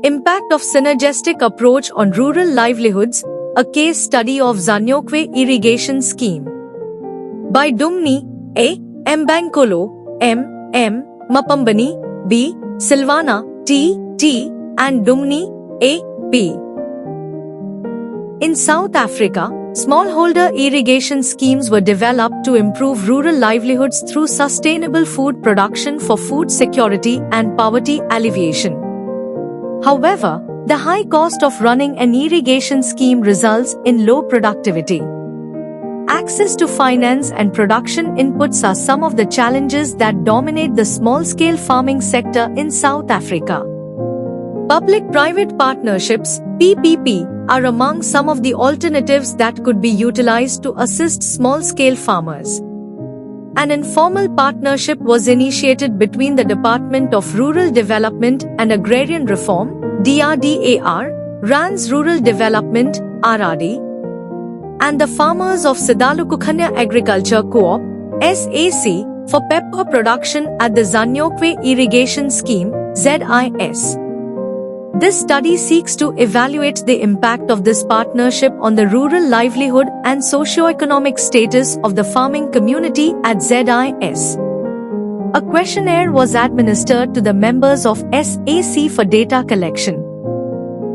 Impact of Synergistic Approach on Rural Livelihoods, a Case Study of Zanyokwe Irrigation Scheme. By Dumni, A. Mbankolo, M. Mapambani, B. Silvana, T. and Dumni, A. P. In South Africa, smallholder irrigation schemes were developed to improve rural livelihoods through sustainable food production for food security and poverty alleviation. However, the high cost of running an irrigation scheme results in low productivity. Access to finance and production inputs are some of the challenges that dominate the small-scale farming sector in South Africa. Public-private partnerships, PPP, are among some of the alternatives that could be utilized to assist small-scale farmers. An informal partnership was initiated between the Department of Rural Development and Agrarian Reform, DRDAR, RANS Rural Development, RRD, and the farmers of Sidalukukanya Agriculture Co-op, SAC, for pepper production at the Zanyokwe Irrigation Scheme, ZIS. This study seeks to evaluate the impact of this partnership on the rural livelihood and socio-economic status of the farming community at ZIS. A questionnaire was administered to the members of SAC for data collection.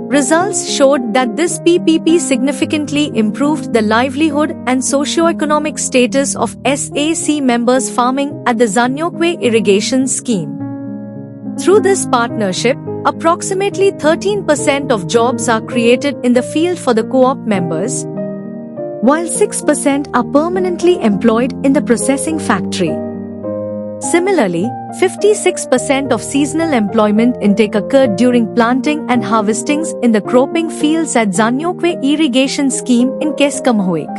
Results showed that this PPP significantly improved the livelihood and socio-economic status of SAC members farming at the Zanyokwe Irrigation Scheme. Through this partnership, approximately 13% of jobs are created in the field for the co-op members, while 6% are permanently employed in the processing factory. Similarly, 56% of seasonal employment intake occurred during planting and harvestings in the cropping fields at Zanyokwe Irrigation Scheme in Keskamohoek.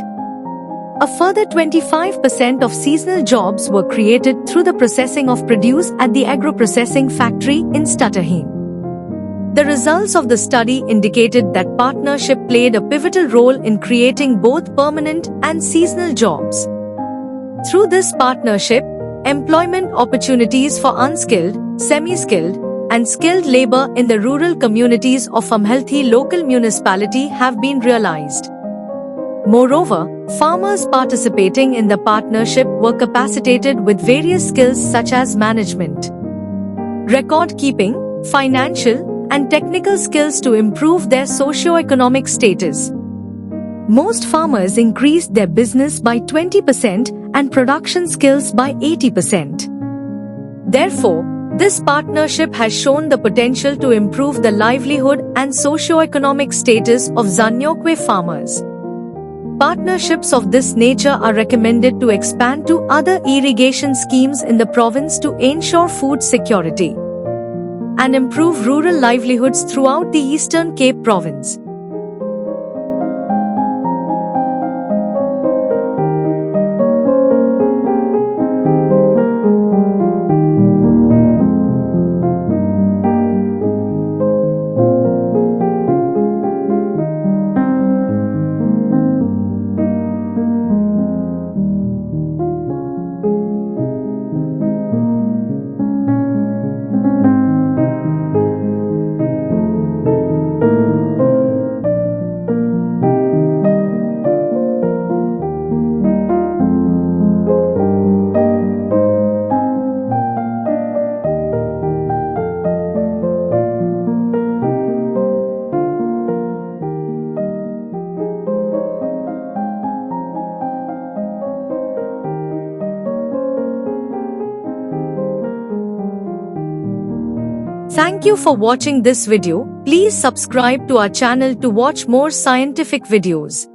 A further 25% of seasonal jobs were created through the processing of produce at the agro-processing factory in Stutterheim. The results of the study indicated that partnership played a pivotal role in creating both permanent and seasonal jobs. Through this partnership, employment opportunities for unskilled, semi-skilled, and skilled labor in the rural communities of Umhalthi local municipality have been realized. Moreover, farmers participating in the partnership were capacitated with various skills such as management, record keeping, financial, and technical skills to improve their socio-economic status. Most farmers increased their business by 20% and production skills by 80%. Therefore, this partnership has shown the potential to improve the livelihood and socio-economic status of Zanyokwe farmers. Partnerships of this nature are recommended to expand to other irrigation schemes in the province to ensure food security and improve rural livelihoods throughout the Eastern Cape province. Thank you for watching this video. Please subscribe to our channel to watch more scientific videos.